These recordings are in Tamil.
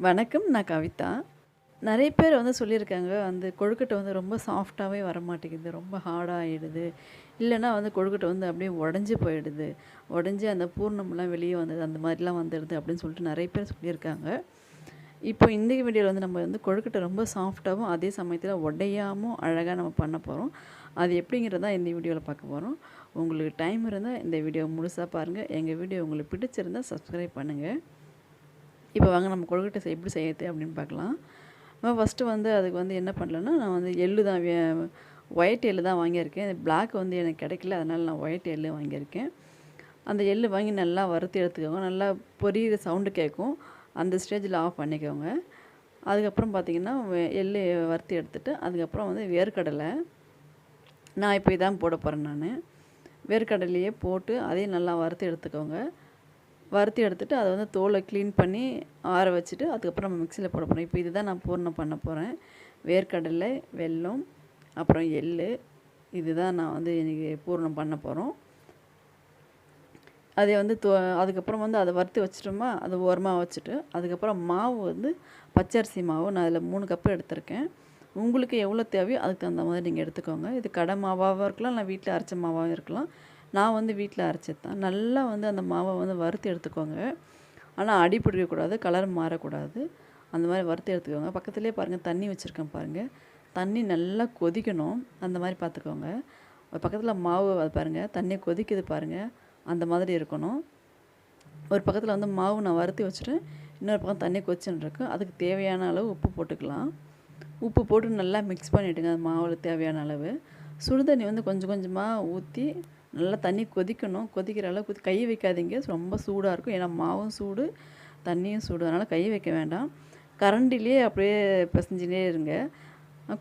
வணக்கம். நான் கவிதா. நெறைய பேர் சொல்லியிருக்காங்க, கொழுக்கட்டை ரொம்ப சாஃப்ட்டாவே வரமாட்டேங்குது. ரொம்ப ஹார்டா ஆயிடுது. இல்லன்னா கொழுக்கட்டை அப்படியே உடைஞ்சு போயிடுது. உடைஞ்சு அந்த பூரணம்லாம் வெளிய வந்தது. அந்த மாரிலாம் வந்துடுது அப்படின்னு சொல்லிட்டு நெறைய பேர் சொல்லியிருக்காங்க. இப்போ இந்த வீடியோல நம்ம கொழுக்கட்டை ரொம்ப சாஃப்ட்டாவும், அதே சமயத்தில உடையாம அழகா நம்ம பண்ண போறோம். அது எப்படிங்கிறத தான் இந்த வீடியோல பார்க்க போறோம். உங்களுக்கு டைம் இருந்தா இந்த வீடியோ முழுசா பாருங்க. எங்க வீடியோ உங்களுக்கு பிடிச்சிருந்தா சப்ஸ்கிரைப் பண்ணுங்க. இப்போ வாங்க நம்ம கொழுக்கட்டை எப்படி செய்யறது அப்படின்னு பார்க்கலாம். நம்ம ஃபஸ்ட்டு அதுக்கு என்ன பண்ணலன்னா, நான் எள்ளு தான் ஒயிட் எள்ளு தான் வாங்கியிருக்கேன். பிளாக் எனக்கு கிடைக்கல. அதனால் நான் ஒயிட் எள்ளு வாங்கியிருக்கேன். அந்த எள்ளு வாங்கி நல்லா வறுத்து எடுத்துக்கோங்க. நல்லா பொரியிற சவுண்டு கேட்கும். அந்த ஸ்டேஜில் ஆஃப் பண்ணிக்கோங்க. அதுக்கப்புறம் பார்த்தீங்கன்னா, எள்ளு வறுத்து எடுத்துட்டு, அதுக்கப்புறம் வேர்க்கடலை. நான் இப்போ இதான் போட போகிறேன் நான். வேர்க்கடலையே போட்டு அதையும் நல்லா வறுத்து எடுத்துக்கோங்க. வறுத்து எடுத்துட்டு அதை தோலை க்ளீன் பண்ணி ஆற வச்சுட்டு, அதுக்கப்புறம் நம்ம மிக்ஸியில் போட போகிறோம். இப்போ இதுதான் நான் பூரணம் பண்ண போகிறேன். வேர்க்கடலை, வெல்லம், அப்புறம் எள்ளு. இதுதான் நான் இன்றைக்கி பூரணம் பண்ண போகிறோம். அதை அதுக்கப்புறம் அதை வறுத்து வச்சுட்டோமா, அதை ஓரமாக வச்சுட்டு, அதுக்கப்புறம் மாவு பச்சரிசி மாவு நான் அதில் 3 கப்பு எடுத்திருக்கேன். உங்களுக்கு எவ்வளோ தேவையோ அதுக்கு தகுந்த மாதிரி நீங்கள் எடுத்துக்கோங்க. இது கடை மாவாகவும் இருக்கலாம், இல்லை வீட்டில் அரைச்ச மாவாகவும் இருக்கலாம். நான் வீட்டில் அரைச்சது தான். நல்லா அந்த மாவை வறுத்து எடுத்துக்கோங்க. ஆனால் அடி பிடிக்கக்கூடாது, கலர் மாறக்கூடாது. அந்த மாதிரி வறுத்து எடுத்துக்கோங்க. பக்கத்துலேயே பாருங்கள் தண்ணி வச்சுருக்கேன் பாருங்கள். தண்ணி நல்லா கொதிக்கணும். அந்த மாதிரி பார்த்துக்கோங்க. பக்கத்தில் மாவு பாருங்கள், தண்ணி கொதிக்குது பாருங்கள். அந்த மாதிரி இருக்கணும். ஒரு பக்கத்தில் மாவு நான் வறுத்து வச்சுட்டு, இன்னொரு பக்கம் தண்ணி கொதிச்சுன்னு இருக்கு. அதுக்கு தேவையான அளவு உப்பு போட்டுக்கலாம். உப்பு போட்டு நல்லா மிக்ஸ் பண்ணிவிடுங்க. அந்த மாவில் தேவையான அளவு சுடுதண்ணி கொஞ்சம் கொஞ்சமாக ஊற்றி நல்லா தண்ணி கொதிக்கணும். கொதிக்கிற அளவுக்கு கை வைக்காதீங்க, ரொம்ப சூடாக இருக்கும். ஏன்னா மாவும் சூடு, தண்ணியும் சூடு. அதனால் கை வைக்க வேண்டாம். கரண்டிலே அப்படியே பிசைஞ்சினே இருங்க.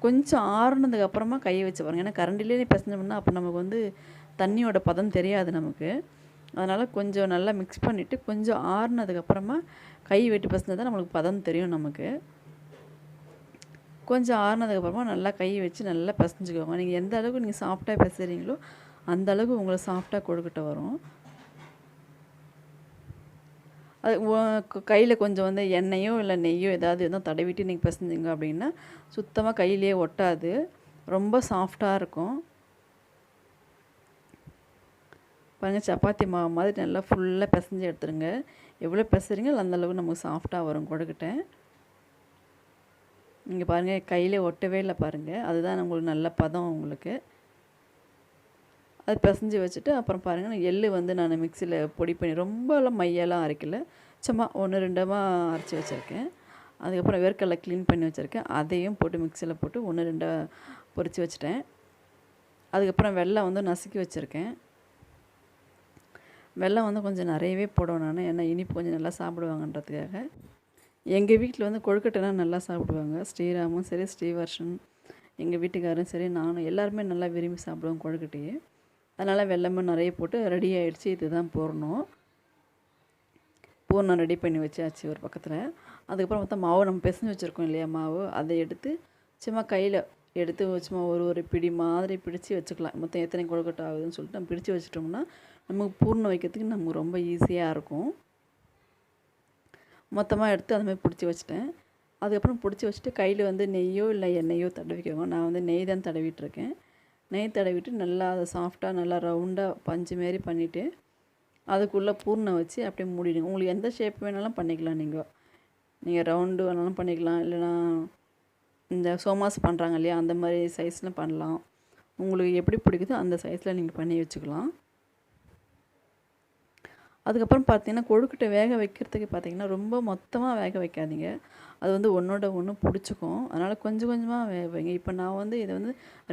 கொஞ்சம் ஆறுனதுக்கு அப்புறமா கையை வச்சு பாருங்கள். ஏன்னா கரண்டிலே பிசைஞ்சோம்னா அப்போ நமக்கு தண்ணியோட பதம் தெரியாது நமக்கு. அதனால் கொஞ்சம் நல்லா மிக்ஸ் பண்ணிவிட்டு, கொஞ்சம் ஆறுனதுக்கப்புறமா கை விட்டு பிசைஞ்சா தான் நம்மளுக்கு பதம் தெரியும் நமக்கு. கொஞ்சம் ஆறுனதுக்கப்புறமா நல்லா கை வச்சு நல்லா பிசைஞ்சுக்கோங்க. நீங்கள் எந்த அளவுக்கு நீங்கள் சாஃப்டாக பிசைறீங்களோ அந்த அளவுக்கு உங்களுக்கு சாஃப்டாக கொழுக்கட்டை வரும். அது கையில் கொஞ்சம் எண்ணெயோ இல்லை நெய்யோ ஏதாவது எதுவும் தடவிட்டு நீங்கள் பிசைஞ்சிங்க அப்படின்னா சுத்தமாக கையிலேயே ஒட்டாது, ரொம்ப சாஃப்டாக இருக்கும். பாருங்கள், சப்பாத்தி மாவு மாதிரி நல்லா ஃபுல்லாக பிசைஞ்சு எடுத்துருங்க. எவ்வளோ பிசைறீங்களோ அந்தளவுக்கு நமக்கு சாஃப்டாக வரும் கொழுக்கட்டை. நீங்கள் பாருங்கள், கையிலே ஒட்டவே இல்லை பாருங்கள். அதுதான் உங்களுக்கு நல்ல பதம் உங்களுக்கு. அது பிசைஞ்சு வச்சுட்டு அப்புறம் பாருங்கள், எள்ளு நான் மிக்சியில் பொடி பண்ணி ரொம்பலாம் மையெல்லாம் அரைக்கல, சும்மா 1 2 அரைச்சி வச்சுருக்கேன். அதுக்கப்புறம் வேர்க்கடலை க்ளீன் பண்ணி வச்சுருக்கேன். அதையும் போட்டு மிக்சியில் போட்டு 1 2 பொரித்து வச்சுட்டேன். அதுக்கப்புறம் வெல்லம் நசுக்கி வச்சுருக்கேன். வெல்லம் கொஞ்சம் நிறையவே போடுவேன் நான், ஏன்னா இனிப்பு கொஞ்சம் நல்லா சாப்பிடுவாங்கன்றதுக்காக. எங்கள் வீட்டில் கொழுக்கட்டைனா நல்லா சாப்பிடுவாங்க. ஸ்ரீராமும் சரி, ஸ்ரீவர்ஷன், எங்கள் வீட்டுக்காரரும் சரி, நானும் எல்லாருமே நல்லா விரும்பி சாப்பிடுவோம் கொழுக்கட்டையை. அதனால் வெல்லமும் நிறைய போட்டு ரெடி ஆகிடுச்சு. இது தான் பூர்ணம் ரெடி பண்ணி வச்சாச்சு ஒரு பக்கத்தில். அதுக்கப்புறம் மாவு நம்ம பிசைஞ்சு வச்சுருக்கோம் இல்லையா, மாவு அதை எடுத்து சும்மா கையில் எடுத்து சும்மா ஒரு பிடி மாதிரி பிடிச்சி வச்சுக்கலாம். மொத்தம் எத்தனை கொழுக்கட்டை ஆகுதுன்னு சொல்லிட்டு நம்ம பிடிச்சி வச்சிட்டோம்னா நமக்கு பூர்ணம் வைக்கிறதுக்கு நமக்கு ரொம்ப ஈஸியாக இருக்கும். மொத்தமாக எடுத்து அந்த மாதிரி பிடிச்சி வச்சுட்டேன். அதுக்கப்புறம் பிடிச்சி வச்சுட்டு கையில் நெய்யோ இல்லை எண்ணெயோ தடவிக்கோங்க. நான் நெய் தான் தடவிட்டுருக்கேன். நெய் தடவிட்டு நல்லா அதை சாஃப்டாக நல்லா ரவுண்டாக பஞ்சு மாரி பண்ணிவிட்டு அதுக்குள்ளே பூர்ணம் வச்சு அப்படியே மூடிடுங்க. உங்களுக்கு எந்த ஷேப் வேணாலும் பண்ணிக்கலாம். நீங்கள் ரவுண்டு வேணாலும் பண்ணிக்கலாம், இல்லைனா இந்த சோமாஸ் பண்ணுறாங்க இல்லையா, அந்த மாதிரி சைஸில் பண்ணலாம். உங்களுக்கு எப்படி பிடிக்குதோ அந்த சைஸில் நீங்கள் பண்ணி வச்சுக்கலாம். அதுக்கப்புறம் பார்த்தீங்கன்னா, கொழுக்கட்டை வேக வைக்கிறதுக்கு பார்த்தீங்கன்னா ரொம்ப மொத்தமாக வேக வைக்காதீங்க. அது ஒன்றோட ஒன்று பிடிச்சிக்கும். அதனால் கொஞ்சம் கொஞ்சமாக வேக வைங்க. இப்போ நான் இதை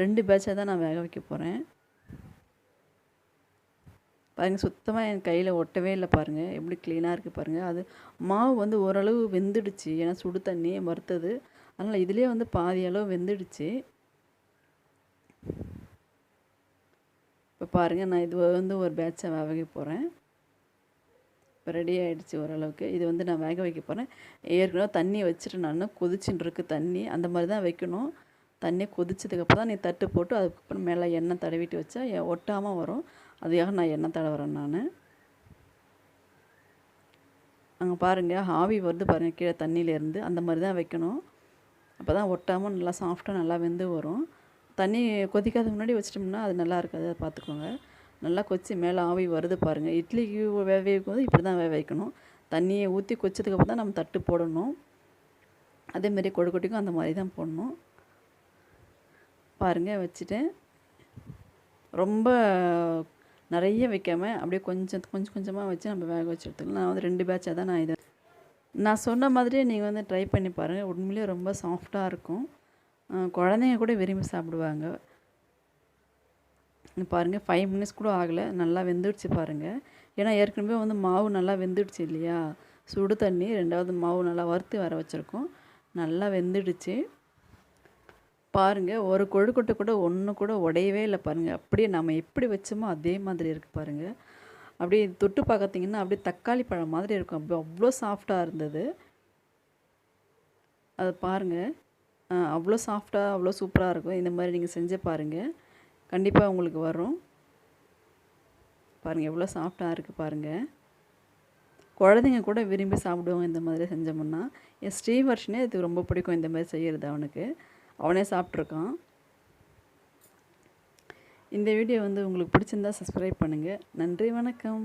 2 பேட்சாக தான் நான் வேக வைக்க போகிறேன். பாருங்கள், சுத்தமாக என் கையில் ஒட்டவே இல்லை பாருங்கள், எப்படி க்ளீனாக இருக்குது பாருங்கள். அது மாவு ஓரளவு வெந்துடுச்சு, ஏன்னா சுடு தண்ணி வறுத்தது. அதனால் இதுலேயே பாதி அளவு வெந்துடுச்சு. இப்போ பாருங்கள், நான் இது ஒரு பேட்சாக வேக வைக்க போகிறேன். இப்போ ரெடி ஆகிடுச்சு ஓரளவுக்கு. இது நான் வேக வைக்க போகிறேன். ஏற்கனவே தண்ணி வச்சுட்டு நான் கொதிச்சுன்னு இருக்கு தண்ணி, அந்த மாதிரி தான் வைக்கணும். தண்ணி கொதிச்சதுக்கப்புறம் தான் நீ தட்டு போட்டு அதுக்கப்புறம் மேலே எண்ணெய் தடவிட்டு வச்சா ஒட்டாமல் வரும். அதுக்காக நான் எண்ணெய் தடவுறேன் நான். அங்கே பாருங்கள் ஆவி வருது பாருங்கள் கீழே தண்ணியிலேருந்து, அந்த மாதிரி தான் வைக்கணும். அப்போ தான் ஒட்டாமல் நல்லா சாஃப்டாக நல்லா வெந்து வரும். தண்ணி கொதிக்காததுக்கு முன்னாடி வச்சிட்டோம்னா அது நல்லா இருக்காது, அதை பார்த்துக்கோங்க. நல்லா கொதிச்சு மேலே ஆவி வருது பாருங்கள். இட்லிக்கு வேக வைக்கும்போது இப்படி தான் வேக வைக்கணும். தண்ணியை ஊற்றி கொதிச்சதுக்கப்புறம் தான் நம்ம தட்டு போடணும். அதேமாரி கொழுக்கட்டைக்கும் அந்த மாதிரி தான் போடணும். பாருங்கள் வச்சுட்டேன். ரொம்ப நிறைய வைக்காமல் அப்படியே கொஞ்சம் கொஞ்சம் கொஞ்சமாக வச்சு நம்ம வேக வச்சு எடுத்துக்கலாம். நான் வந்து 2 பேட்சாக தான் நான் இதை நான் சொன்ன மாதிரியே நீங்கள் வந்து ட்ரை பண்ணி பாருங்கள். உண்மையிலேயே ரொம்ப சாஃப்டாக இருக்கும். குழந்தைங்க கூட விரும்பி சாப்பிடுவாங்க. பாருங்கள் 5 மினிட்ஸ் கூட ஆகலை, நல்லா வெந்துடுச்சு பாருங்கள். ஏன்னா ஏற்கனவே வந்து மாவு நல்லா வெந்துடுச்சு இல்லையா, சுடு தண்ணி 2வது மாவு நல்லா வறுத்து வர வச்சுருக்கோம், நல்லா வெந்துடுச்சு பாருங்கள். ஒரு கொழுக்கட்டை கூட ஒன்று கூட உடையவே இல்லை பாருங்கள். அப்படியே நம்ம எப்படி வச்சோமோ அதே மாதிரி இருக்குது பாருங்கள். அப்படியே தொட்டு பார்த்திங்கன்னா அப்படியே தக்காளி பழம் மாதிரி இருக்கும். அப்படி அவ்வளோ சாஃப்டாக இருந்தது. அதை பாருங்கள், அவ்வளோ சாஃப்டாக அவ்வளோ சூப்பராக இருக்கும். இந்த மாதிரி நீங்கள் செஞ்சு பாருங்கள், கண்டிப்பாக உங்களுக்கு வரும். பாருங்கள் எவ்வளோ சாஃப்டாக இருக்குது பாருங்கள். குழந்தைங்க கூட விரும்பி சாப்பிடுவாங்க இந்த மாதிரி செஞ்சோம்னா. என் ஸ்ரீவர்ஷனே இது ரொம்ப பிடிக்கும் இந்த மாதிரி செய்கிறது. அவனுக்கு அவனே சாப்பிட்ருக்கான். இந்த வீடியோ வந்து உங்களுக்கு பிடிச்சிருந்தா சப்ஸ்கிரைப் பண்ணுங்கள். நன்றி, வணக்கம்.